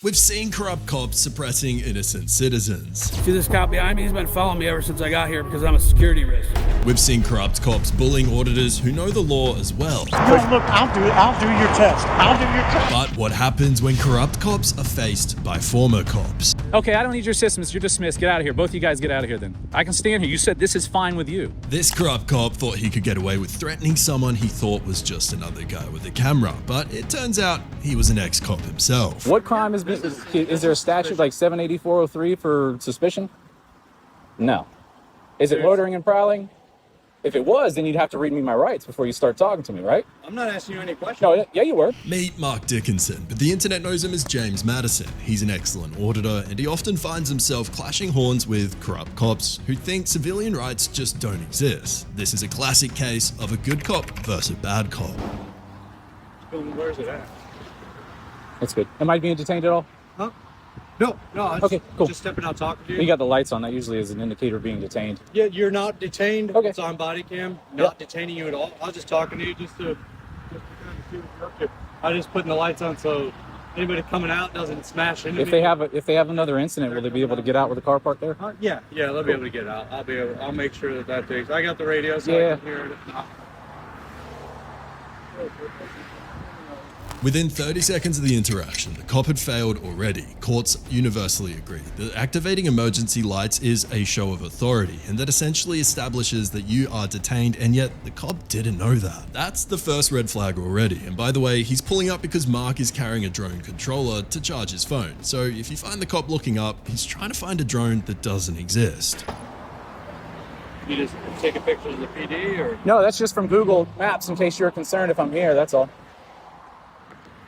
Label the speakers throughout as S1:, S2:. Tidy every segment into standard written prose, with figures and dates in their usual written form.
S1: We've seen corrupt cops suppressing innocent citizens.
S2: See this cop behind me? He's been following me ever since I got here because I'm a security risk.
S1: We've seen corrupt cops bullying auditors who know the law as well.
S3: No, look, I'll do your test.
S1: But what happens when corrupt cops are faced by former cops?
S4: Okay, I don't need your assistance. You're dismissed. Get out of here. Both of you guys get out of here then. I can stand here. You said this is fine with you.
S1: This corrupt cop thought he could get away with threatening someone he thought was just another guy with a camera, but it turns out he was an ex-cop himself.
S4: What crime is there a statute like 78403 for suspicion? No. Is it loitering and prowling? If it was, then you'd have to read me my rights before you start talking to me, right?
S5: I'm not asking you any questions.
S4: No, yeah, you were.
S1: Meet Mark Dickinson, but the internet knows him as James Madison. He's an excellent auditor, and he often finds himself clashing horns with corrupt cops who think civilian rights just don't exist. This is a classic case of a good cop versus a bad cop.
S5: Where's it at?
S4: That's good. Am I being detained at all?
S5: Huh? No.
S4: Okay, cool.
S5: Just stepping out talking to you.
S4: You got the lights on. That usually is an indicator of being detained.
S5: Yeah, you're not detained.
S4: Okay.
S5: It's on body cam. Not detaining you at all. I was just talking to you just to kind of see what you're up to. I just putting the lights on so anybody coming out doesn't smash into
S4: If
S5: me.
S4: they have another incident, will they be able to get out with the car parked there?
S5: Yeah, they'll be able to get out. I'll make sure that takes. I got the radio so
S4: Yeah.
S5: I can hear it.
S1: Within 30 seconds of the interaction, the cop had failed already. Courts universally agree that activating emergency lights is a show of authority, and that essentially establishes that you are detained, and yet the cop didn't know that. That's the first red flag already. And by the way, he's pulling up because Mark is carrying a drone controller to charge his phone. So if you find the cop looking up, he's trying to find a drone that doesn't exist.
S5: You just taking pictures of the PD or?
S4: No, that's just from Google Maps in case you're concerned if I'm here, that's all.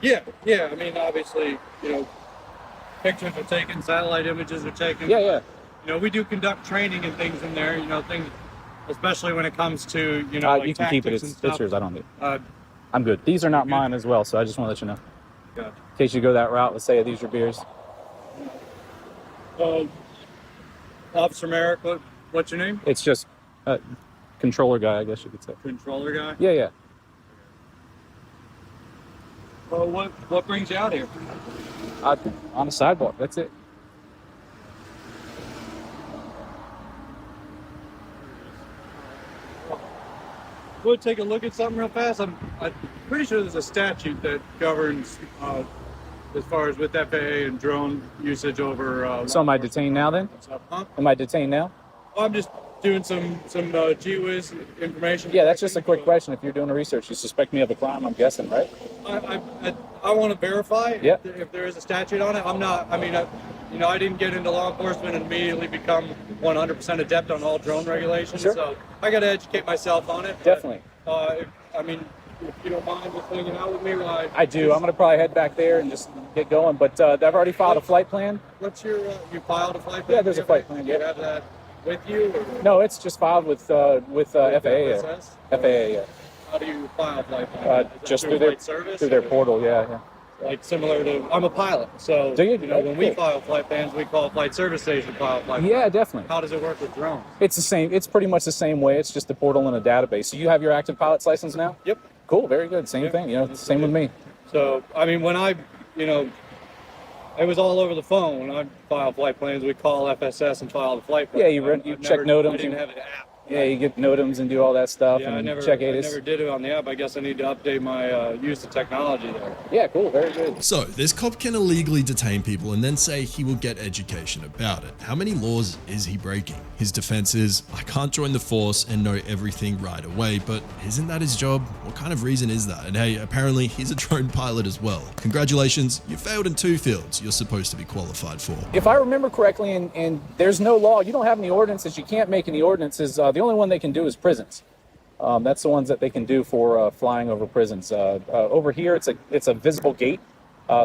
S5: Yeah. I mean, obviously, pictures are taken, satellite images are taken.
S4: Yeah.
S5: We do conduct training and things in there. Things, especially when it comes to like
S4: you can keep it.
S5: tactics and
S4: It's
S5: stuff.
S4: yours. I don't need it. I'm good. These are not mine as well, so I just want to let you know.
S5: Gotcha.
S4: In case you go that route, let's say are these your beers.
S5: Officer Merrick, what's your name?
S4: It's just controller guy, I guess you could say.
S5: Controller guy.
S4: Yeah.
S5: Well, what brings you out here?
S4: On the sidewalk. That's it.
S5: We'll take a look at something real fast. I'm pretty sure there's a statute that governs as far as with FAA and drone usage over.
S4: So am I detained now then?
S5: Huh?
S4: Am I detained now?
S5: I'm just doing some GWIS information.
S4: Yeah, that's just a quick question. If you're doing the research, you suspect me of a crime, I'm guessing, right?
S5: I want to verify
S4: Yep.
S5: if there is a statute on it. I'm not. I mean, I didn't get into law enforcement and immediately become 100% adept on all drone regulations.
S4: Sure.
S5: So I got to educate myself on it.
S4: Definitely.
S5: If you don't mind just hanging out with me,
S4: I do. I'm going to probably head back there and just get going. But I've already filed a flight plan.
S5: What's your? You filed a flight plan?
S4: Yeah, there's a flight plan.
S5: Do you
S4: Yeah.
S5: have that with you? Or?
S4: No, it's just filed with FAA.
S5: FSS?
S4: FAA. Yeah.
S5: How do you file a flight plan? Is that
S4: Just
S5: through
S4: through
S5: flight service?
S4: their
S5: or-
S4: portal. Yeah.
S5: Like similar to, I'm a pilot, so
S4: Do you?
S5: when we
S4: Cool.
S5: file flight plans, we call flight service station file flight.
S4: Yeah,
S5: plan.
S4: definitely.
S5: How does it work with drones?
S4: It's the same. It's pretty much the same way. It's just a portal and a database. So you have your active pilot's license now?
S5: Yep.
S4: Cool. Very good. Same thing. Same with me.
S5: So I mean, when I, it was all over the phone. When I file flight plans, we call FSS and file the flight plan.
S4: Yeah, you check NOTAMs.
S5: I didn't have an app.
S4: Yeah, you get NOTAMs and do all that stuff
S5: Yeah, I
S4: and
S5: never
S4: check ATIS.
S5: did it on the app. I guess I need to update my use of technology there.
S4: Yeah, cool. Very good.
S1: So, this cop can illegally detain people and then say he will get education about it. How many laws is he breaking? His defense is, I can't join the force and know everything right away, but isn't that his job? What kind of reason is that? And hey, apparently he's a drone pilot as well. Congratulations, you failed in 2 fields you're supposed to be qualified for.
S4: If I remember correctly, and there's no law, you don't have any ordinances, you can't make any ordinances. The only one they can do is prisons. That's the ones that they can do for flying over prisons. Over here, it's a visible gate,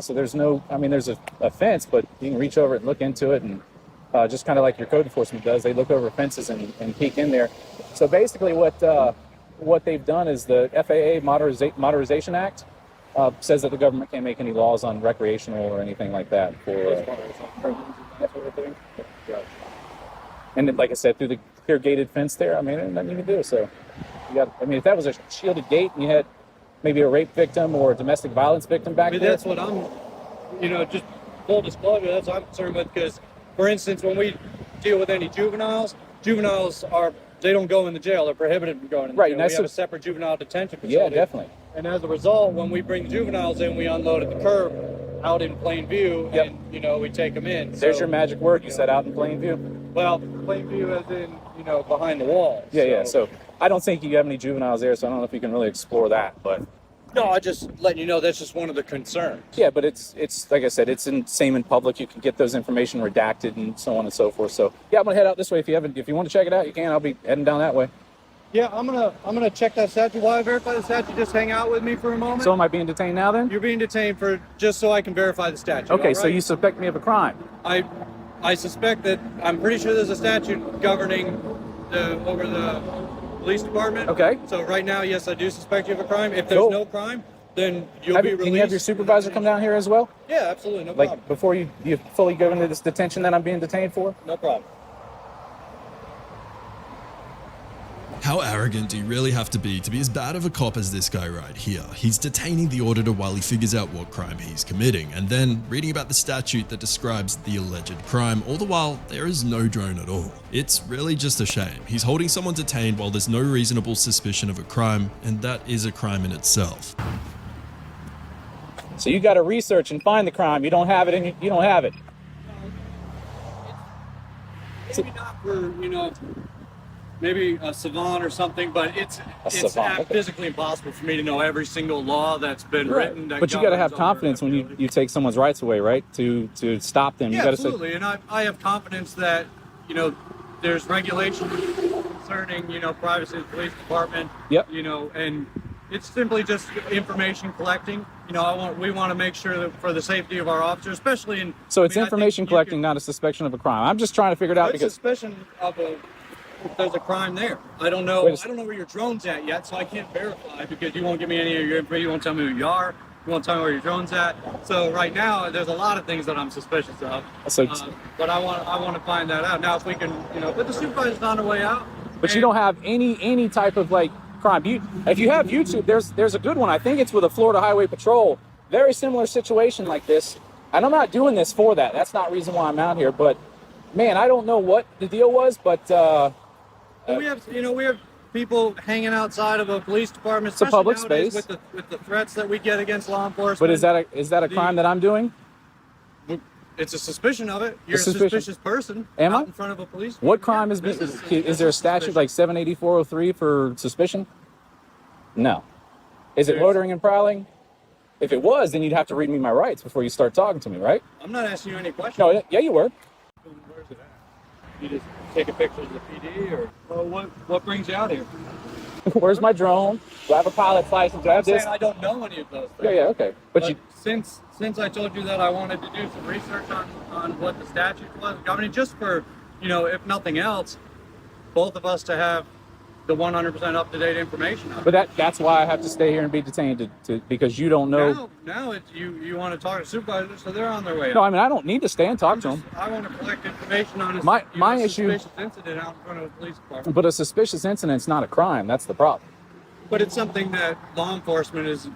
S4: so there's a fence, but you can reach over and look into it, and just kind of like your code enforcement does, they look over fences and peek in there. So basically, what they've done is the FAA Modernization Act says that the government can't make any laws on recreational or anything like that and then, like I said, through the clear gated fence there, there's nothing you can do. So, if that was a shielded gate and you had maybe a rape victim or a domestic violence victim back there.
S5: That's what I'm, just full disclosure, that's what I'm concerned with, because, for instance, when we deal with any juveniles they don't go in the jail. They're prohibited from going in the
S4: Right,
S5: jail.
S4: and
S5: We have a separate juvenile detention
S4: Yeah,
S5: facility.
S4: definitely.
S5: And as a result, when we bring the juveniles in, we unload at the curb out in plain view,
S4: Yep.
S5: and, we take them in.
S4: There's
S5: So,
S4: your magic word. You said out in plain view.
S5: well, plain view as in, behind the wall.
S4: Yeah. So I don't think you have any juveniles there, so I don't know if you can really explore that. But
S5: No, I just letting you know that's just one of the concerns.
S4: yeah, but it's like I said, it's same in public. You can get those information redacted and so on and so forth. So yeah, I'm gonna head out this way. If you want to check it out, you can. I'll be heading down that way.
S5: Yeah, I'm gonna check that statute. While I verify the statute, just hang out with me for a moment.
S4: So am I being detained now then?
S5: You're being detained for just so I can verify the statute.
S4: Okay,
S5: all
S4: so
S5: right?
S4: you suspect me of a crime.
S5: I suspect that I'm pretty sure there's a statute governing over the police department.
S4: Okay.
S5: So right now, yes, I do suspect you of a crime. If there's
S4: Cool.
S5: no crime, then you'll be released.
S4: Can you have your supervisor come down here as well?
S5: Yeah, absolutely, no
S4: Like
S5: problem.
S4: before you fully go into this detention that I'm being detained for?
S5: No problem.
S1: How arrogant do you really have to be as bad of a cop as this guy right here? He's detaining the auditor while he figures out what crime he's committing, and then reading about the statute that describes the alleged crime, all the while there is no drone at all. It's really just a shame. He's holding someone detained while there's no reasonable suspicion of a crime, and that is a crime in itself.
S4: So you got to research and find the crime. You don't have it, and you don't have it.
S5: Maybe not for, maybe a savant or something, but it's
S4: savant, okay.
S5: physically impossible for me to know every single law that's been written. That
S4: But you got to have
S5: governs
S4: confidence
S5: our
S4: when
S5: activity.
S4: you take someone's rights away, right? To stop them.
S5: Yeah,
S4: You got to say,
S5: absolutely. And I have confidence that, there's regulation concerning, privacy of the police department.
S4: Yep.
S5: And it's simply just information collecting. We want to make sure that for the safety of our officers, especially in.
S4: so it's
S5: I think
S4: information
S5: you
S4: collecting,
S5: can-
S4: not a suspicion of a crime. I'm just trying to figure it out
S5: There's
S4: because
S5: suspicion of if there's a crime there. I don't know.
S4: Wait a
S5: I don't know where your drone's at yet, so I can't verify because you won't give me any of your information. You won't tell me who you are. You won't tell me where your drone's at. So right now, there's a lot of things that I'm suspicious of.
S4: So-
S5: But I want to find that out. Now, if we can, but the supervisor's on the way out.
S4: But you don't have any type of like crime. If you have YouTube, there's a good one. I think it's with the Florida Highway Patrol. Very similar situation like this. And I'm not doing this for that. That's not the reason why I'm out here. But man, I don't know what the deal was, but
S5: we have people hanging outside of a police department.
S4: It's a public
S5: especially nowadays
S4: space.
S5: with the threats that we get against law enforcement.
S4: but is that a crime that I'm doing?
S5: It's a suspicion of it. You're a
S4: suspicion.
S5: suspicious person.
S4: Am
S5: out
S4: I?
S5: in front of a police.
S4: What crime is
S5: This
S4: is there a statute like 78403 for suspicion? No. Is it
S5: There's-
S4: loitering and prowling? If it was, then you'd have to read me my rights before you start talking to me, right?
S5: I'm not asking you any questions.
S4: No, yeah, you were.
S5: Where's it at? You just take a picture of the PD, or what brings you out here?
S4: Where's my drone? Do I have a pilot's license? Do I
S5: I'm
S4: have this?
S5: saying I don't know any of those things.
S4: Yeah, okay. But you,
S5: Since I told you that I wanted to do some research on what the statute was governing, just for, if nothing else, both of us to have the 100% up-to-date information on it.
S4: but that's why I have to stay here and be detained because you don't know.
S5: Now it's you want to talk to supervisors, so they're on their way
S4: No,
S5: out.
S4: I mean I don't need to stay and talk to them.
S5: I want to collect information on
S4: My issue-
S5: suspicious incident out in front of the police department.
S4: But a suspicious incident's not a crime. That's the problem.
S5: But it's something that law enforcement is,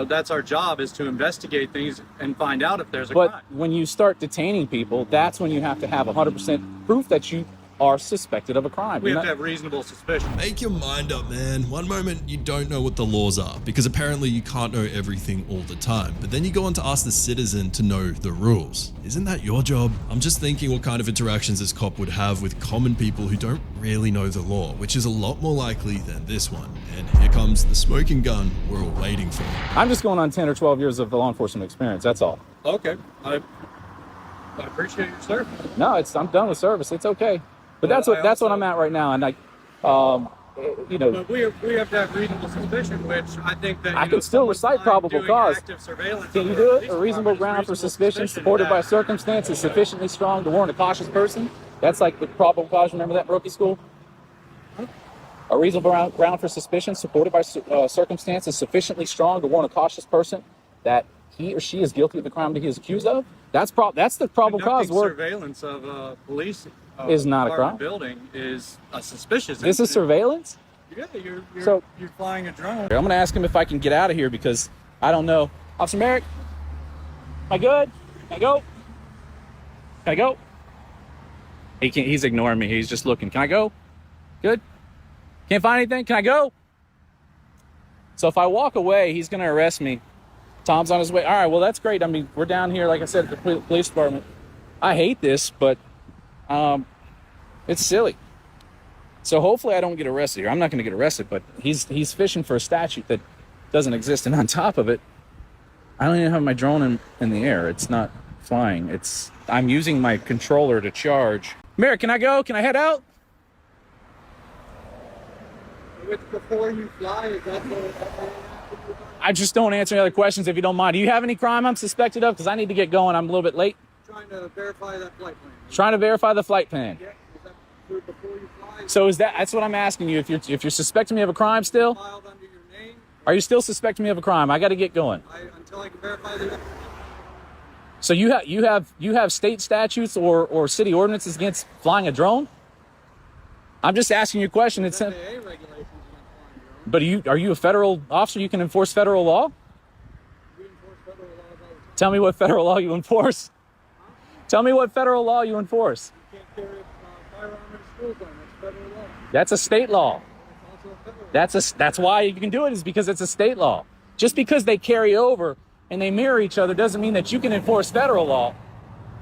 S5: that's our job, is to investigate things and find out if there's a
S4: But
S5: crime.
S4: when you start detaining people, that's when you have to have 100% proof that you are suspected of a crime.
S5: We
S4: You're
S5: have to
S4: not-
S5: have reasonable suspicion.
S1: Make your mind up, man. One moment you don't know what the laws are, because apparently you can't know everything all the time. But then you go on to ask the citizen to know the rules. Isn't that your job? I'm just thinking what kind of interactions this cop would have with common people who don't really know the law, which is a lot more likely than this one. And here comes the smoking gun we're all waiting for.
S4: I'm just going on 10 or 12 years of law enforcement experience. That's all.
S5: Okay. I appreciate your service.
S4: No, I'm done with service. It's okay. But
S5: Well,
S4: that's what
S5: I
S4: I'm at right now. And
S5: But we have to have reasonable suspicion, which I think that
S4: I can still
S5: someone's
S4: recite
S5: fine
S4: probable
S5: doing
S4: cause.
S5: active surveillance
S4: Can you
S5: of
S4: do
S5: the
S4: it?
S5: police
S4: A reasonable
S5: department is
S4: ground for
S5: reasonable
S4: suspicion supported by
S5: that-
S4: circumstances sufficiently strong to warrant a cautious person. That's like the probable cause. Remember that in rookie school? A reasonable ground for suspicion supported by circumstances sufficiently strong to warrant a cautious person that he or she is guilty of the crime that he is accused of. That's the probable cause.
S5: Conducting
S4: Word.
S5: surveillance of a police
S4: Is not a
S5: department
S4: crime.
S5: building is a suspicious.
S4: This is
S5: incident.
S4: surveillance.
S5: Yeah,
S4: So-
S5: you're flying a drone.
S4: I'm gonna ask him if I can get out of here because I don't know. Officer Merrick, am I good? Can I go? Can I go? He can't, he's ignoring me. He's just looking. Can I go? Good. Can't find anything? Can I go? So if I walk away, he's going to arrest me. Tom's on his way. All right, well, that's great. I mean, we're down here, like I said, at the police department. I hate this, but it's silly. So hopefully I don't get arrested here. I'm not going to get arrested, but he's fishing for a statute that doesn't exist. And on top of it, I don't even have my drone in the air. It's not flying. I'm using my controller to charge. Marion, can I go? Can I head out?
S5: Before you fly, is that the...
S4: I just don't answer any other questions if you don't mind. Do you have any crime I'm suspected of? Because I need to get going. I'm a little bit late.
S5: Trying to verify that flight plan.
S4: Trying to verify the flight plan.
S5: Yeah, is that before you fly?
S4: So that's what I'm asking you. If you're suspecting me of a crime still?
S5: Filed under your name?
S4: Are you still suspecting me of a crime? I got to get going.
S5: Until I can verify the...
S4: So you have state statutes or city ordinances against flying a drone? I'm just asking you a question. It's
S5: FAA regulations against flying drones.
S4: But are you a federal officer? You can enforce federal law?
S5: We enforce federal laws all the time.
S4: Tell me what federal law you enforce. Tell me what federal law you enforce.
S5: You can't carry a firearm in a school zone. That's federal law.
S4: That's a state law.
S5: It's also a federal law.
S4: That's why you can do it, is because it's a state law. Just because they carry over and they mirror each other doesn't mean that you can enforce federal law.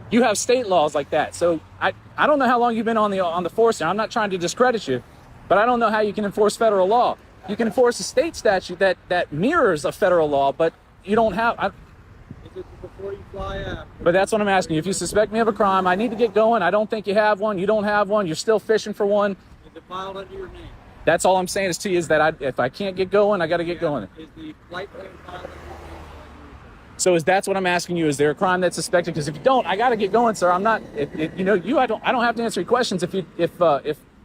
S4: You have state laws like that. So I don't know how long you've been on the force now. I'm not trying to discredit you, but I don't know how you can enforce federal law. You can enforce a state statute that mirrors a federal law, but you don't have...
S5: Is it before you fly after?
S4: But that's what I'm asking you. If you suspect me of a crime, I need to get going. I don't think you have one. You don't have one. You're still fishing for one.
S5: Is it filed under your name?
S4: That's all I'm saying is to you is that if I can't get going, I got to get going.
S5: Is the flight plan filed under your name?
S4: So that's what I'm asking you. Is there a crime that's suspected? Because if you don't, I got to get going, sir. I'm not. I don't have to answer your questions if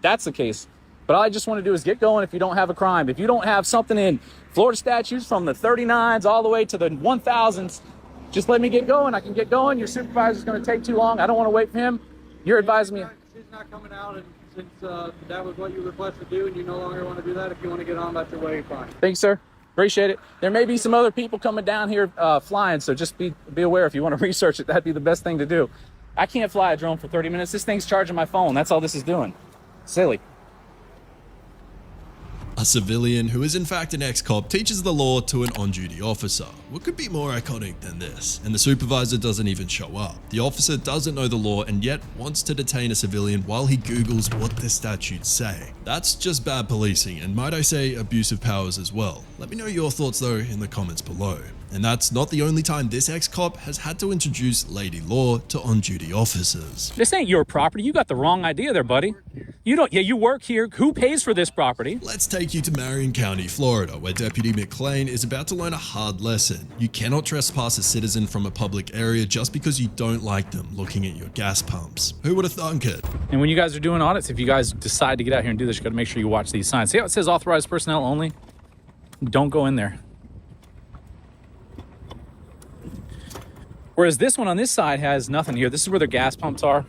S4: that's the case. But all I just want to do is get going. If you don't have a crime, if you don't have something in Florida statutes from the 39s all the way to the 1000s, just let me get going. I can get going. Your supervisor's going to take too long. I don't want to wait for him. You're advising me.
S5: She's not coming out, and since that was what you requested to do, and you no longer want to do that, if you want to get on about your way, fine.
S4: Thanks, sir. Appreciate it. There may be some other people coming down here flying, so just be aware. If you want to research it, that'd be the best thing to do. I can't fly a drone for 30 minutes. This thing's charging my phone. That's all this is doing. Silly.
S1: A civilian who is in fact an ex-cop teaches the law to an on-duty officer. What could be more iconic than this? And the supervisor doesn't even show up. The officer doesn't know the law and yet wants to detain a civilian while he Googles what the statutes say. That's just bad policing, and might I say abuse of powers as well. Let me know your thoughts though in the comments below. And that's not the only time this ex-cop has had to introduce lady law to on-duty officers.
S6: This ain't your property. You got the wrong idea there, buddy. You don't. Yeah, you work here. Who pays for this property?
S1: Let's take you to Marion County, Florida, where Deputy McLean is about to learn a hard lesson. You cannot trespass a citizen from a public area just because you don't like them looking at your gas pumps. Who would have thunk it?
S6: And when you guys are doing audits, if you guys decide to get out here and do this, you got to make sure you watch these signs. See how it says authorized personnel only? Don't go in there. Whereas this one on this side has nothing here. This is where their gas pumps are.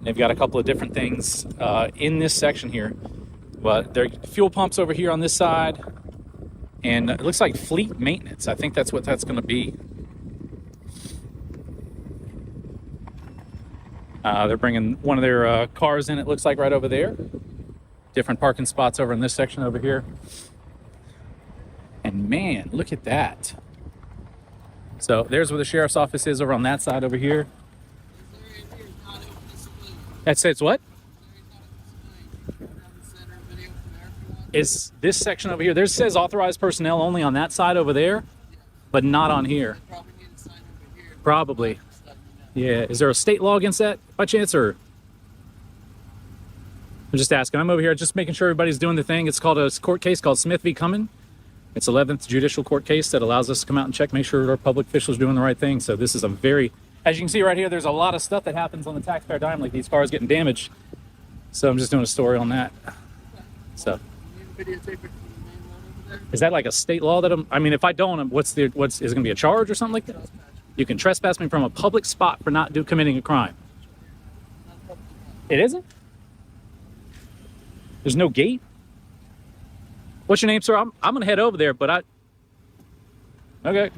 S6: They've got a couple of different things in this section here. But their fuel pumps over here on this side. And it looks like fleet maintenance. I think that's what that's going to be. They're bringing one of their cars in, it looks like, right over there. Different parking spots over in this section over here. And man, look at that. So there's where the sheriff's office is over on that side over here. That says what? Is this section over here? There says authorized personnel only on that side over there, but not on here. Probably. Yeah. Is there a state law against that by chance, or? I'm just asking. I'm over here just making sure everybody's doing the thing. It's called a court case called Smith v. Cummins. It's 11th judicial court case that allows us to come out and check, make sure our public officials are doing the right thing. So this is a very, as you can see right here, there's a lot of stuff that happens on the taxpayer dime, like these cars getting damaged. So I'm just doing a story on that. So is that like a state law that I mean, if I don't, is it going to be a charge or something like that? You can trespass me from a public spot for not committing a crime. It isn't? There's no gate? What's your name, sir? I'm going to head over there, but okay.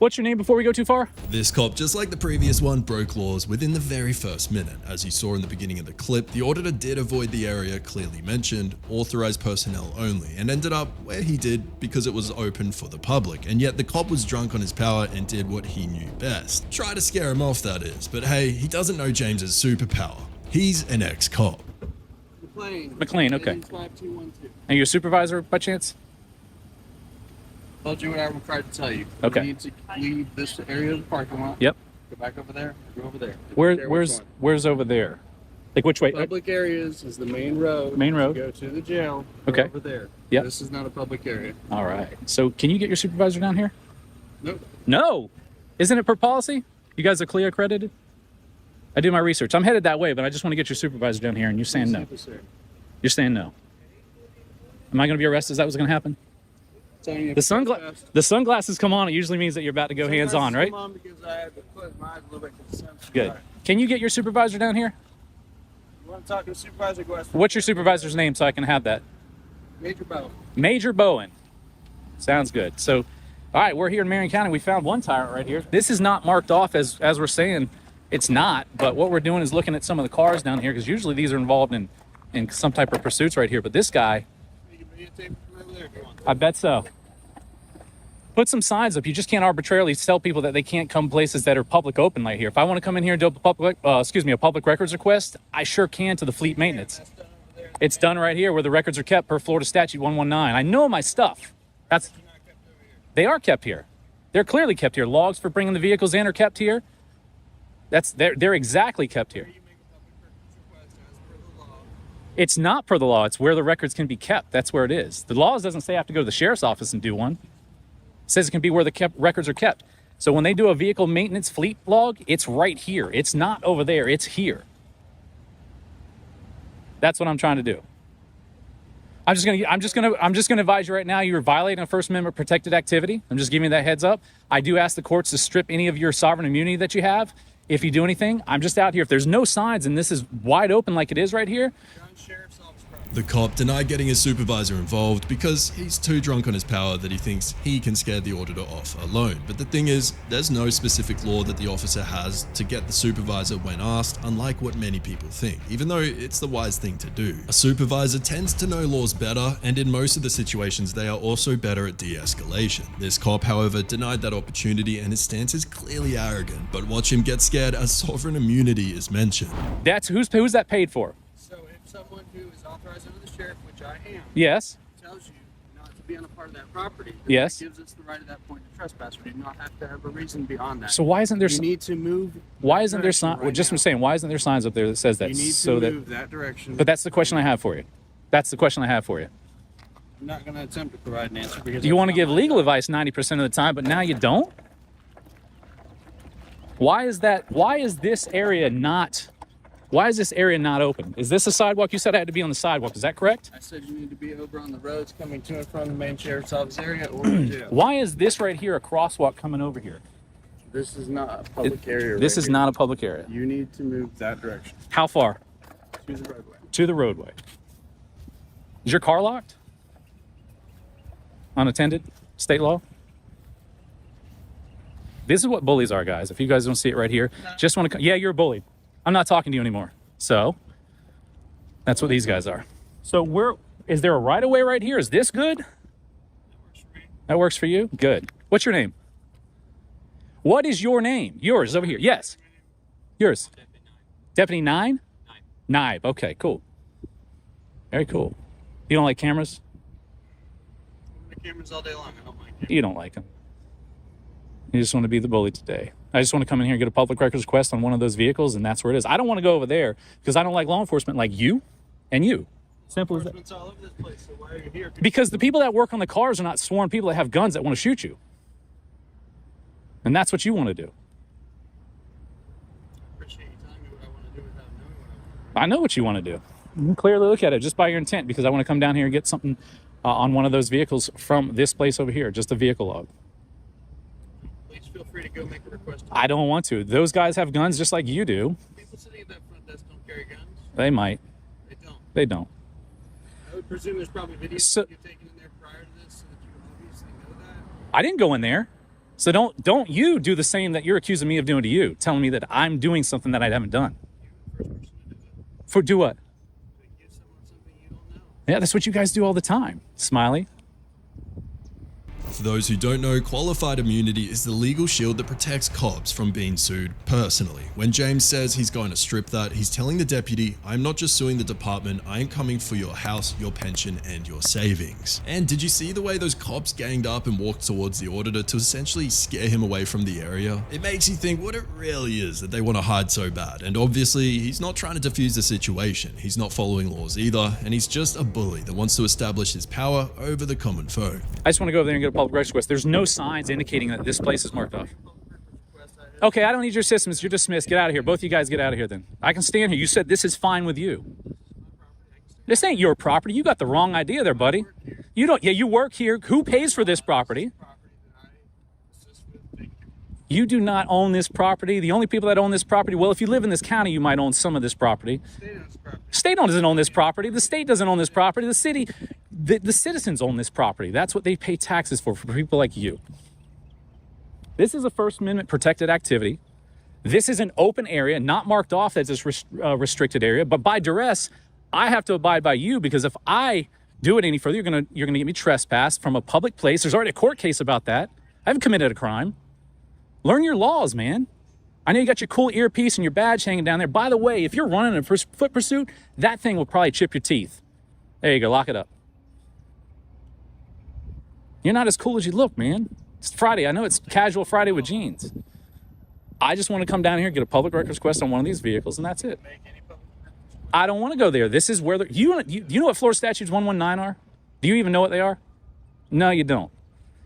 S6: What's your name before we go too far?
S1: This cop, just like the previous one, broke laws within the very first minute. As you saw in the beginning of the clip, the auditor did avoid the area clearly mentioned, authorized personnel only, and ended up where he did because it was open for the public. And yet the cop was drunk on his power and did what he knew best. Try to scare him off, that is. But hey, he doesn't know James's superpower. He's an ex-cop.
S6: McLean, okay.
S5: 5212.
S6: And you're a supervisor by chance?
S5: Told you what I'm required to tell you.
S6: Okay.
S5: You need to leave this area of the parking lot.
S6: Yep.
S5: Go back over there. Go over there.
S6: Where's over there? Like which way?
S5: Public areas is the main road.
S6: Main road.
S5: You go to the jail.
S6: Okay.
S5: Over there.
S6: Yep.
S5: This is not a public area.
S6: All right. So can you get your supervisor down here?
S5: Nope.
S6: No. Isn't it per policy? You guys are CLIA accredited? I do my research. I'm headed that way, but I just want to get your supervisor down here, and you're saying no. You're saying no. Am I going to be arrested? Is that what's going to happen? The sunglasses come on. It usually means that you're about to go hands on, right? Good. Can you get your supervisor down here?
S5: You want to talk to the supervisor? Go ask.
S6: What's your supervisor's name so I can have that?
S5: Major Bowen.
S6: Major Bowen. Sounds good. So, all right, we're here in Marion County. We found one tyrant right here. This is not marked off as we're saying it's not, but what we're doing is looking at some of the cars down here because usually these are involved in some type of pursuits right here. But this guy, I bet so. Put some signs up. You just can't arbitrarily tell people that they can't come places that are public open like here. If I want to come in here and do a public records request, I sure can to the fleet maintenance. It's done right here where the records are kept per Florida statute 119. I know my stuff. They are kept here. They're clearly kept here. Logs for bringing the vehicles in are kept here. They're exactly kept here. It's not per the law. It's where the records can be kept. That's where it is. The law doesn't say I have to go to the sheriff's office and do one. It says it can be where the records are kept. So when they do a vehicle maintenance fleet log, it's right here. It's not over there. It's here. That's what I'm trying to do. I'm just gonna advise you right now. You're violating a First Amendment protected activity. I'm just giving you that heads up. I do ask the courts to strip any of your sovereign immunity that you have. If you do anything, I'm just out here. If there's no signs and this is wide open like it is right here.
S1: The cop denied getting his supervisor involved because he's too drunk on his power that he thinks he can scare the auditor off alone. But the thing is, there's no specific law that the officer has to get the supervisor when asked, unlike what many people think, even though it's the wise thing to do. A supervisor tends to know laws better, and in most of the situations, they are also better at de-escalation. This cop, however, denied that opportunity, and his stance is clearly arrogant, but watch him get scared as sovereign immunity is mentioned.
S6: That's who's that paid for?
S5: So if someone who is authorized under the sheriff, which I am,
S6: Yes.
S5: tells you not to be on a part of that property, then
S6: Yes.
S5: that gives us the right at that point to trespass. We do not have to have a reason beyond that.
S6: So why isn't there?
S5: You need to move.
S6: Why isn't there sign?
S5: right
S6: well, just
S5: now.
S6: I'm saying, why isn't there signs up there that says that?
S5: You need
S6: so
S5: to move that direction.
S6: But that's the question I have for you. That's the question I have for you.
S5: I'm not going to attempt to provide an answer because
S6: You want to
S5: that's
S6: give
S5: not my
S6: legal
S5: job.
S6: advice 90% of the time, but now you don't? Why is that? Why is this area not open? Is this a sidewalk? You said I had to be on the sidewalk. Is that correct?
S5: I said you need to be over on the roads coming to and from the main sheriff's office area or the jail.
S6: Why is this right here a crosswalk coming over here?
S5: This is not a public area.
S6: This
S5: right
S6: is
S5: here.
S6: not a public area.
S5: You need to move that direction
S6: How far?
S5: to the roadway.
S6: To the roadway. Is your car locked? Unattended? State law? This is what bullies are, guys. If you guys don't see it right here, just want to. Yeah, you're bullied. I'm not talking to you anymore. So that's what these guys are. So is there a right of way right here? Is this good? That works for you? Good. What's your name? What is your name? Yours over here. Yes. Yours. Deputy 9? Knive. Okay, cool. Very cool. You don't like cameras?
S5: The cameras all day long. I don't like it.
S6: You don't like them. You just want to be the bully today. I just want to come in here and get a public records request on one of those vehicles, and that's where it is. I don't want to go over there because I don't like law enforcement like you and you. Simple as that.
S5: Enforcement's all over this place, so why are you here?
S6: Because the people that work on the cars are not sworn people that have guns that want to shoot you. And that's what you want to do.
S5: Appreciate you telling me what I want to do without knowing what I want to do.
S6: I know what you want to do. You can clearly look at it just by your intent because I want to come down here and get something on one of those vehicles from this place over here, just a vehicle log.
S5: Please feel free to go make a request.
S6: I don't want to. Those guys have guns just like you do.
S5: People sitting at that front desk don't carry guns.
S6: They might.
S5: They don't.
S6: They don't.
S5: I would presume there's probably videos
S6: So-
S5: you've taken in there prior to this so that you obviously know that.
S6: I didn't go in there. So don't you do the same that you're accusing me of doing to you, telling me that I'm doing something that I haven't done. For do what? Yeah, that's what you guys do all the time, Smiley.
S1: For those who don't know, qualified immunity is the legal shield that protects cops from being sued personally. When James says he's going to strip that, he's telling the deputy, I'm not just suing the department, I am coming for your house, your pension, and your savings. And did you see the way those cops ganged up and walked towards the auditor to essentially scare him away from the area? It makes you think what it really is that they want to hide so bad. And obviously, he's not trying to defuse the situation. He's not following laws either, and he's just a bully that wants to establish his power over the common folk.
S6: I just want to go over there and get a public records request. There's no signs indicating that this place is marked off. Okay, I don't need your assistance. You're dismissed. Get out of here. Both of you guys get out of here then. I can stand here. You said this is fine with you. This ain't your property. You got the wrong idea there, buddy. You don't, yeah, you work here. Who pays for this property? You do not own this property. The only people that own this property, well, if you live in this county, you might own some of this property. State doesn't own this property. The state doesn't own this property. The city, the citizens own this property. That's what they pay taxes for people like you. This is a First Amendment protected activity. This is an open area, not marked off as a restricted area, but by duress, I have to abide by you, because if I do it any further, you're gonna get me trespassed from a public place. There's already a court case about that. I haven't committed a crime. Learn your laws, man. I know you got your cool earpiece and your badge hanging down there. By the way, if you're running a foot pursuit, that thing will probably chip your teeth. There you go, lock it up. You're not as cool as you look, man. It's Friday. I know it's casual Friday with jeans. I just want to come down here, get a public records request on one of these vehicles, and that's it. I don't want to go there. This is where you know what Florida statutes 119 are? Do you even know what they are? No, you don't.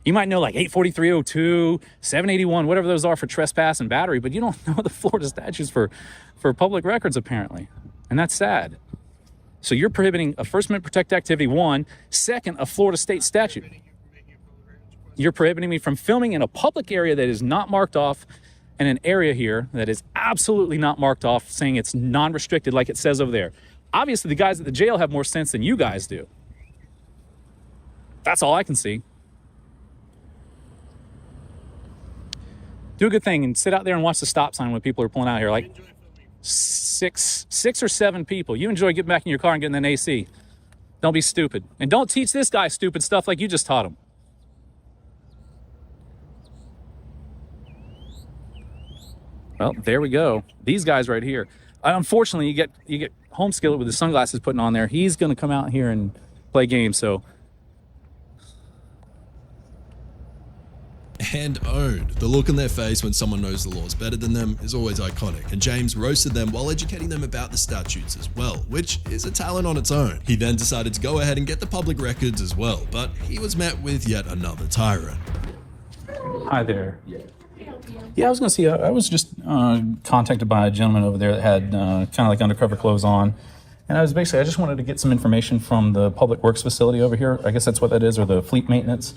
S6: You might know like 84302, 781, whatever those are for trespass and battery, but you don't know the Florida statutes for public records, apparently. And that's sad. So you're prohibiting a First Amendment protected activity, one. Second, a Florida state statute. You're prohibiting me from filming in a public area that is not marked off, and an area here that is absolutely not marked off, saying it's non-restricted like it says over there. Obviously, the guys at the jail have more sense than you guys do. That's all I can see. Do a good thing and sit out there and watch the stop sign when people are pulling out here. Like six or seven people. You enjoy getting back in your car and getting an AC. Don't be stupid. And don't teach this guy stupid stuff like you just taught him. Well, there we go. These guys right here. Unfortunately, you get home skillet with the sunglasses putting on there. He's going to come out here and play games. So,
S1: And owned. The look on their face when someone knows the laws better than them is always iconic, and James roasted them while educating them about the statutes as well, which is a talent on its own. He then decided to go ahead and get the public records as well, but he was met with yet another tyrant.
S6: hi there. Yeah, I was going to see. I was just contacted by a gentleman over there that had kind of like undercover clothes on. And I just wanted to get some information from the public works facility over here. I guess that's what that is, or the fleet maintenance.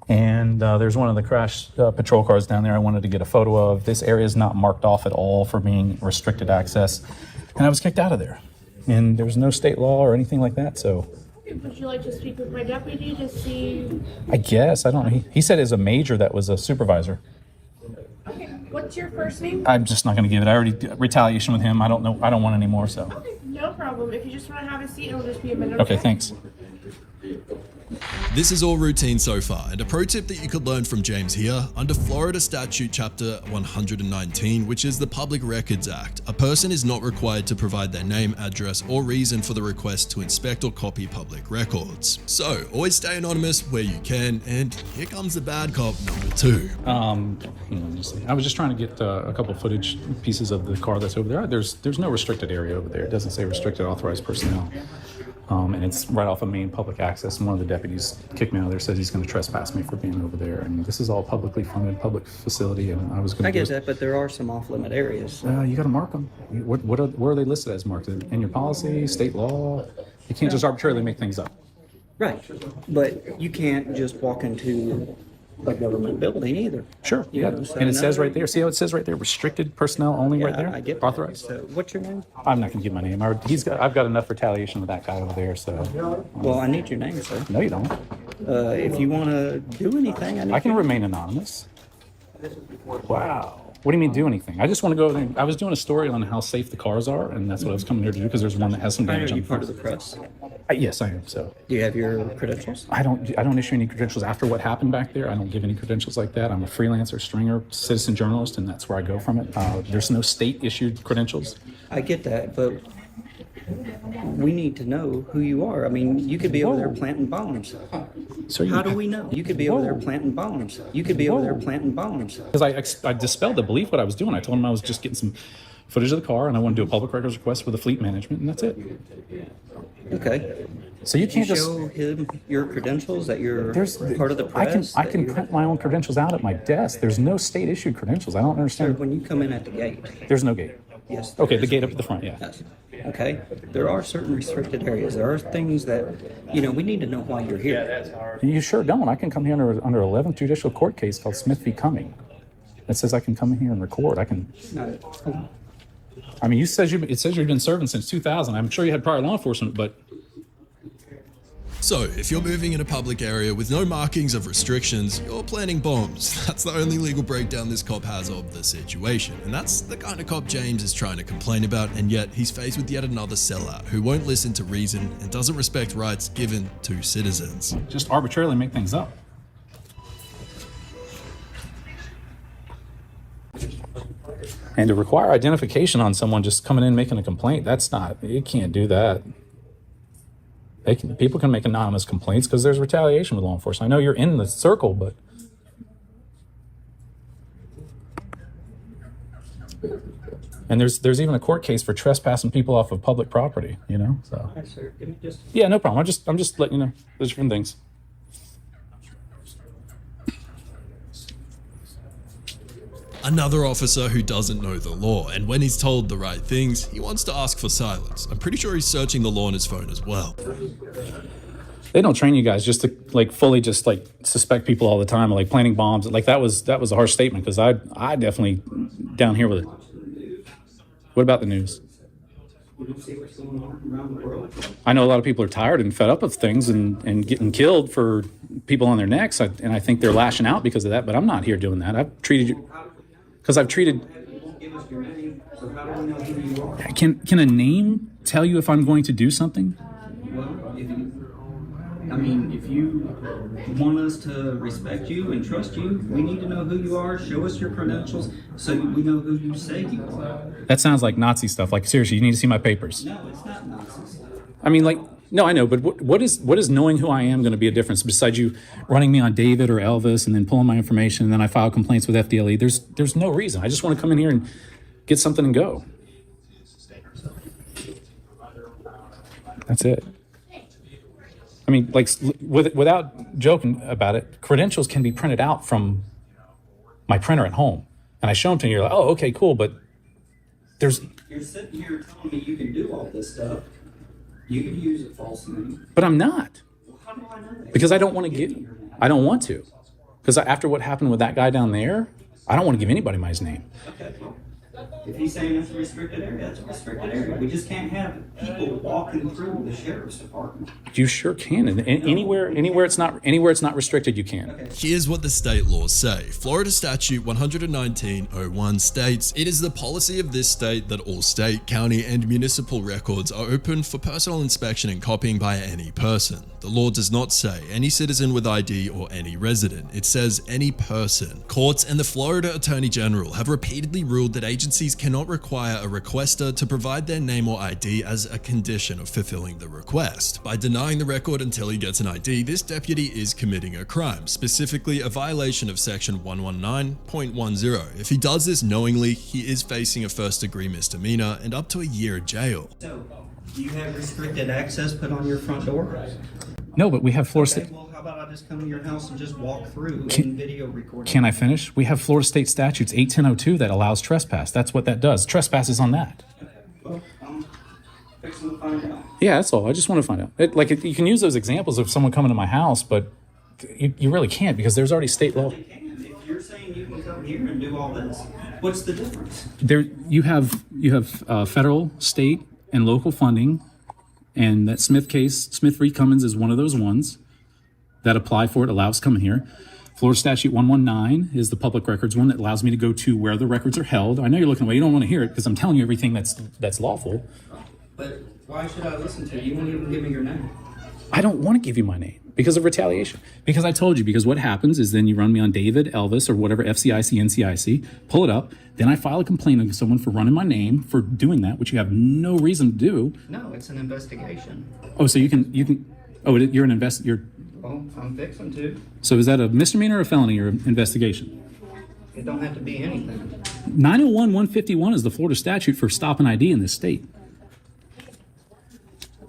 S6: And there's one of the crash patrol cars down there I wanted to get a photo of. This area is not marked off at all for being restricted access. And I was kicked out of there. And there was no state law or anything like that, so.
S7: Would you like to speak with my deputy to see?
S6: I guess. I don't know. He said it was a major that was a supervisor.
S7: Okay, what's your first name?
S6: I'm just not going to give it. I already retaliation with him. I don't know. I don't want any more, so.
S7: Okay, no problem. If you just want to have a seat, it'll just be a minute.
S6: Okay, thanks.
S1: This is all routine so far, and a pro tip that you could learn from James here, under Florida Statute Chapter 119, which is the Public Records Act, a person is not required to provide their name, address, or reason for the request to inspect or copy public records. So, always stay anonymous where you can, and here comes the bad cop number 2.
S6: I was just trying to get a couple footage pieces of the car that's over there. There's no restricted area over there. It doesn't say restricted authorized personnel. And it's right off of main public access. And one of the deputies kicked me out of there, says he's going to trespass me for being over there. And this is all publicly funded, public facility. And I was going to.
S8: I get that, but there are some off-limit areas.
S6: You got to mark them. Where are they listed as marked? In your policy, state law? You can't just arbitrarily make things up.
S8: Right, but you can't just walk into a government building either.
S6: Sure.
S8: You know, so
S6: and it says
S8: no-
S6: right there. See how it says right there? Restricted personnel only, right there.
S8: I get that.
S6: Authorized.
S8: So what's your name?
S6: I'm not going to give my name. I've got enough retaliation with that guy over there. So.
S8: Well, I need your name, sir.
S6: No, you don't.
S8: If you want to do anything, I need
S6: I can
S8: your-
S6: remain anonymous. Wow. What do you mean do anything? I just want to go over there. I was doing a story on how safe the cars are, and that's what I was coming here to do because there's one that has some
S8: Are
S6: damage on
S8: you
S6: the
S8: part of
S6: front.
S8: the press?
S6: Yes, I am. So
S8: Do you have your credentials?
S6: I don't issue any credentials after what happened back there. I don't give any credentials like that. I'm a freelancer, stringer, citizen journalist, and that's where I go from it. There's no state issued credentials.
S8: I get that, but we need to know who you are. I mean, you could be over there planting bombs.
S6: So
S8: How do we know? You could be over there planting bombs. You could be over there planting bombs.
S6: Because I dispelled the belief what I was doing. I told him I was just getting some footage of the car, and I want to do a public records request with the fleet management, and that's it.
S8: Okay.
S6: So you can't just.
S8: Show him your credentials that you're
S6: There's
S8: part of the
S6: I
S8: press.
S6: can print my own credentials out at my desk. There's no state issued credentials. I don't
S8: Sir,
S6: understand.
S8: when you come in at the gate.
S6: There's no gate.
S8: Yes.
S6: Okay, the gate up at the front. Yeah.
S8: Yes. Okay. There are certain restricted areas. There are things that, we need to know why you're here.
S6: You sure don't. I can come here under 11th judicial court case called Smith v. Cumming. That says I can come in here and record. I can.
S8: No.
S6: I mean, it says you've been serving since 2000. I'm sure you had prior law enforcement, but.
S1: So, if you're moving in a public area with no markings of restrictions, you're planting bombs. That's the only legal breakdown this cop has of the situation. And that's the kind of cop James is trying to complain about, and yet he's faced with yet another sellout who won't listen to reason and doesn't respect rights given to citizens.
S6: Just arbitrarily make things up. And to require identification on someone just coming in making a complaint, that's not, you can't do that. People can make anonymous complaints because there's retaliation with law enforcement. I know you're in the circle, but and there's even a court case for trespassing people off of public property, So
S8: Hi, sir. Give me just.
S6: yeah, no problem. I'm just letting you know there's different things.
S1: Another officer who doesn't know the law, and when he's told the right things, he wants to ask for silence. I'm pretty sure he's searching the law on his phone as well.
S6: They don't train you guys just to fully just suspect people all the time, or planting bombs. That was a harsh statement because I definitely down here with it. What about the news? I know a lot of people are tired and fed up of things and getting killed for people on their necks, and I think they're lashing out because of that. But I'm not here doing that. I've treated you because I've treated. Can a name tell you if I'm going to do something?
S8: Well, if you want us to respect you and trust you, we need to know who you are. Show us your credentials so we know who you say you are.
S6: That sounds like Nazi stuff. Seriously, you need to see my papers.
S8: No, it's not Nazi.
S6: No, I know, but what is knowing who I am going to be a difference besides you running me on David or Elvis and then pulling my information and then I file complaints with FDLE? There's no reason. I just want to come in here and get something and go. That's it. Without joking about it, credentials can be printed out from my printer at home, and I show them to you. You're like, oh, okay, cool, but there's.
S8: You're sitting here telling me you can do all this stuff. You can use a false name.
S6: But I'm not.
S8: Well, how do I know that?
S6: Because I don't want to give. I don't want to. Because after what happened with that guy down there, I don't want to give anybody my name.
S8: Okay. If he's saying it's a restricted area, that's a restricted area. We just can't have people walking through the sheriff's department.
S6: You sure can. And anywhere it's not restricted, you can.
S1: Here's what the state laws say. Florida Statute 119.01 states, "It is the policy of this state that all state, county, and municipal records are open for personal inspection and copying by any person." The law does not say any citizen with ID or any resident. It says any person. Courts and the Florida Attorney General have repeatedly ruled that agencies cannot require a requester to provide their name or ID as a condition of fulfilling the request. By denying the record until he gets an ID, this deputy is committing a crime, specifically a violation of section 119.10. If he does this knowingly, he is facing a first-degree misdemeanor and up to a year in jail.
S8: So, do you have restricted access put on your front door?
S6: No, but we have Florida
S8: Okay,
S6: State.
S8: well, how about I just come to your house and just walk through and video record?
S6: Can I finish? We have Florida State Statutes 1802 that allows trespass. That's what that does. Trespass is on that.
S8: Well, I'm fixing to find out.
S6: Yeah, that's all. I just want to find out. You can use those examples of someone coming to my house, but you really can't because there's already state law.
S8: They can. If you're saying you can come here and do all this, what's the difference?
S6: There, you have federal, state, and local funding, and that Smith case, Smith v. Cummins, is one of those ones that apply for it, allows coming here. Florida Statute 119 is the public records one that allows me to go to where the records are held. I know you're looking away. You don't want to hear it because I'm telling you everything that's lawful.
S8: But why should I listen to you? You won't even give me your name.
S6: I don't want to give you my name because of retaliation. Because I told you, because what happens is then you run me on David, Elvis, or whatever, FCIC, NCIC, pull it up. Then I file a complaint against someone for running my name for doing that, which you have no reason to do.
S8: No, it's an investigation.
S6: Oh, so you can, you're an you're,
S8: Well, I'm fixing to.
S6: so is that a misdemeanor or a felony or investigation?
S8: It don't have to be anything.
S6: 901-151 is the Florida statute for stop and ID in this state.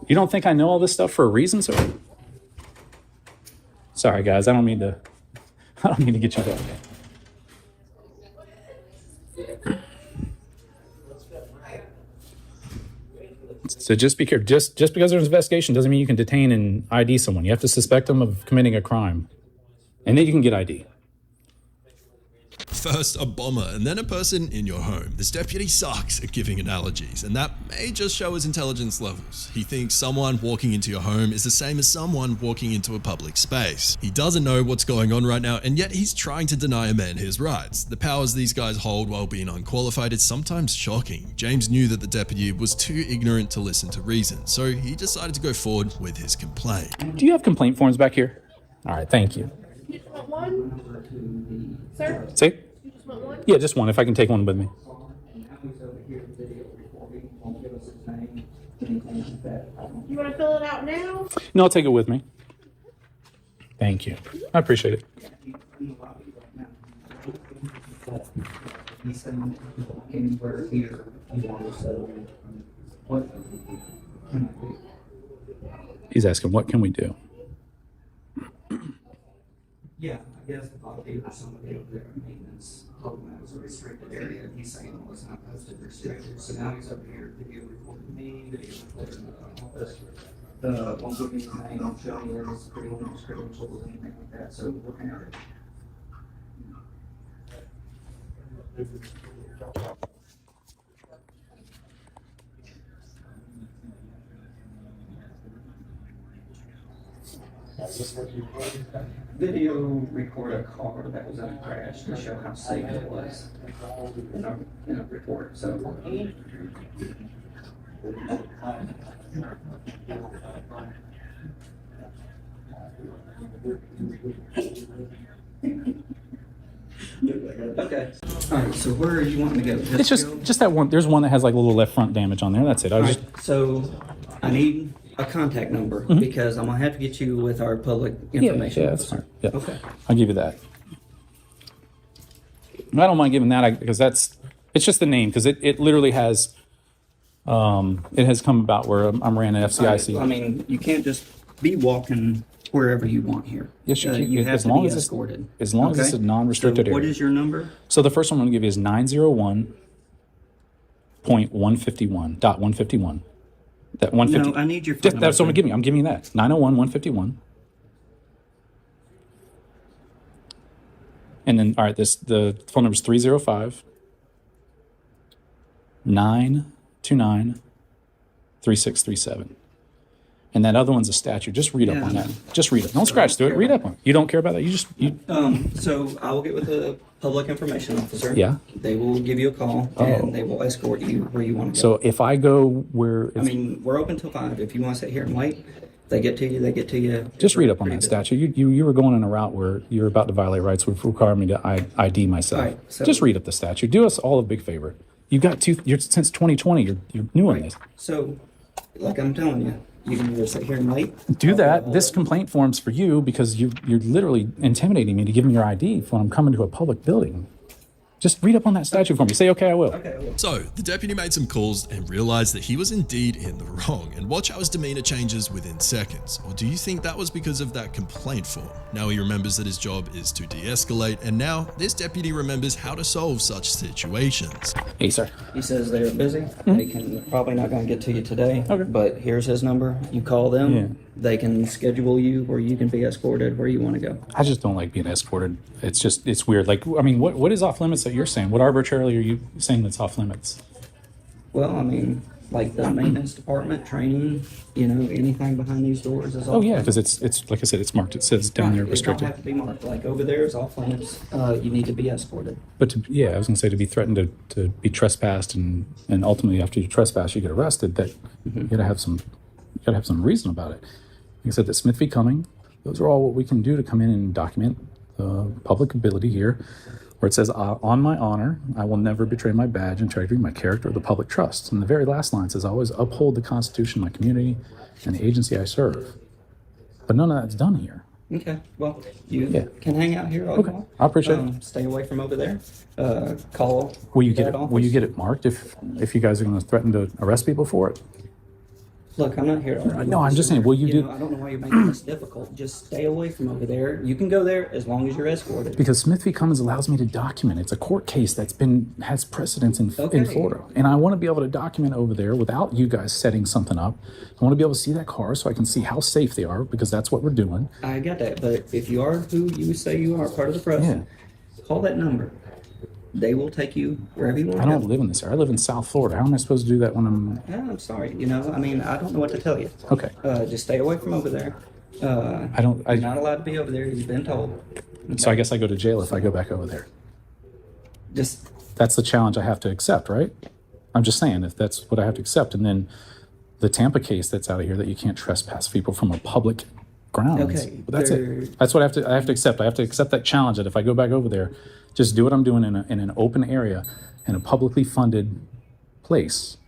S6: You don't think I know all this stuff for a reason, sir? Sorry, guys. I don't mean to get you back. So just be careful. Just because there's an investigation doesn't mean you can detain and ID someone. You have to suspect them of committing a crime, and then you can get ID.
S1: First, a bomber, and then a person in your home. This deputy sucks at giving analogies, and that may just show his intelligence levels. He thinks someone walking into your home is the same as someone walking into a public space. He doesn't know what's going on right now, and yet he's trying to deny a man his rights. The powers these guys hold while being unqualified is sometimes shocking. James knew that the deputy was too ignorant to listen to reason, so he decided to go forward with his complaint.
S6: Do you have complaint forms back here? All right, thank you.
S7: You just want one? Sir?
S6: See?
S7: You just want one?
S6: Yeah, just one, if I can take one with me.
S7: You want to fill it out now?
S6: No, I'll take it with me. Thank you. I appreciate it.
S8: He's saying anywhere here you want to settle. What?
S6: He's asking, what can we do?
S8: Yeah, I guess the body or somebody over there in maintenance told him that was a restricted area. He's saying it was not posted restricted. So now he's over here video recording me, video recording the office. The one with his name, I'm showing you his criminal credentials, anything like that. So we're looking at it. Video record a car that was in a crash to show how safe it was in a report. So okay. All right. So where are you wanting to go?
S6: It's just that one. There's one that has like a little left front damage on there. That's it.
S8: So I need a contact number because I'm gonna have to get you with our public information.
S6: Yeah, that's fine. Yeah.
S8: Okay.
S6: I'll give you that. I don't mind giving that because it's just the name because it literally has it has come about where I'm ran an FCIC.
S8: Right. I mean, you can't just be walking wherever you want here.
S6: Yes, you can.
S8: You have
S6: as
S8: to
S6: long
S8: be
S6: as
S8: escorted.
S6: As long as it's a non-restricted
S8: so what
S6: area.
S8: is your number?
S6: So the first one I'm going to give you is 901.151.151. That 150.
S8: No, I need your phone
S6: That's
S8: number.
S6: what I'm giving you. I'm giving you that. 901.151. And then, all right, the phone number is 305 929 3637. And that other one's a statute. Just read up on that. Just read it. Don't scratch through it. Read up on it. You don't care about that.
S8: So I will get with the public information officer.
S6: Yeah.
S8: They will give you a call and they will escort you where you want to go.
S6: So if I go where...
S8: I mean, we're open till 5. If you want to sit here and wait, if they get to you, they get to you.
S6: Just read up on that statute. You were going on a route where you're about to violate rights, which require me to ID myself.
S8: Right, so-
S6: just read up the statute. Do us all a big favor. You've got since 2020. You're new on this.
S8: So, like I'm telling you, you can either sit here and wait.
S6: Do that. This complaint form's for you because you're literally intimidating me to give me your ID when I'm coming to a public building. Just read up on that statute for me. Say, okay, I will.
S8: Okay.
S1: So, the deputy made some calls and realized that he was indeed in the wrong, and watch how his demeanor changes within seconds. Or do you think that was because of that complaint form? Now he remembers that his job is to de-escalate, and now this deputy remembers how to solve such situations.
S6: Hey, sir.
S8: He says they're busy. They can probably not going to get to you today.
S6: Okay.
S8: But here's his number. You call them.
S6: Yeah.
S8: They can schedule you where you can be escorted where you want to go.
S6: I just don't like being escorted. It's weird. Like, I mean, what is off limits that you're saying? What arbitrarily are you saying that's off limits?
S8: Well, I mean, like the maintenance department, training, you know, anything behind these doors is off
S6: Oh yeah,
S8: limits.
S6: because it's like I said, it's marked. It says down there
S8: It don't
S6: restricted.
S8: have to be marked, like over there is off limits, you need to be escorted.
S6: But yeah, I was gonna say to be threatened to be trespassed and ultimately after you trespass you get arrested. That you gotta have some reason about it. Like I said, that Smith v. Cumming. Those are all what we can do to come in and document the public ability here, where it says, "On my honor, I will never betray my badge, integrity, my character, or the public trust." And the very last line says, "I always uphold the Constitution, my community, and the agency I serve." But none of that's done here.
S8: Okay, well, you
S6: Yeah.
S8: can hang out here all
S6: Okay,
S8: you want.
S6: I appreciate it.
S8: Stay away from over there. Call.
S6: Will you get
S8: that
S6: it? Will you
S8: office.
S6: get it marked if you guys are going to threaten to arrest people for it?
S8: Look, I'm not here. To argue
S6: No,
S8: with
S6: I'm
S8: you,
S6: just saying,
S8: sir.
S6: will you do-
S8: know, I don't know why you're making this difficult. Just stay away from over there. You can go there as long as you're escorted.
S6: Because Smith v. Cummins allows me to document. It's a court case that's has precedence in
S8: Okay.
S6: Florida, and I want to be able to document over there without you guys setting something up. I want to be able to see that car so I can see how safe they are, because that's what we're doing.
S8: I get that, but if you are who you say you are, part of the press, call that number. They will take you wherever you want
S6: I
S8: to
S6: don't
S8: go.
S6: live in this area. I live in South Florida. How am I supposed to do that when I'm
S8: I'm sorry. You know, I mean, I don't know what to tell you.
S6: okay?
S8: Just stay away from over there.
S6: You're
S8: Not allowed to be over there. You've been told.
S6: So I guess I go to jail if I go back over there.
S8: Just
S6: That's the challenge I have to accept, right? I'm just saying if that's what I have to accept, and then the Tampa case that's out of here that you can't trespass people from a public grounds.
S8: Okay,
S6: But that's
S8: there-
S6: it. That's what I have to accept. I have to accept that challenge that if I go back over there, just do what I'm doing in an open area, in a publicly funded place,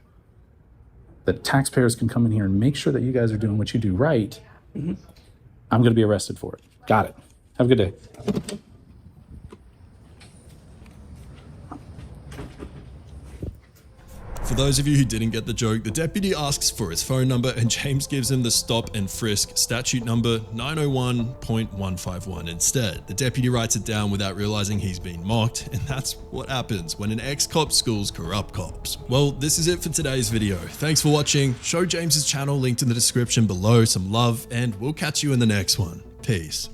S6: that taxpayers can come in here and make sure that you guys are doing what you do right. I'm going to be arrested for it. Got it. Have a good day.
S1: For those of you who didn't get the joke, the deputy asks for his phone number and James gives him the stop and frisk statute number 901.151 instead. The deputy writes it down without realizing he's been mocked, and that's what happens when an ex-cop schools corrupt cops. Well, this is it for today's video. Thanks for watching. Show James's channel linked in the description below some love, and we'll catch you in the next one. Peace.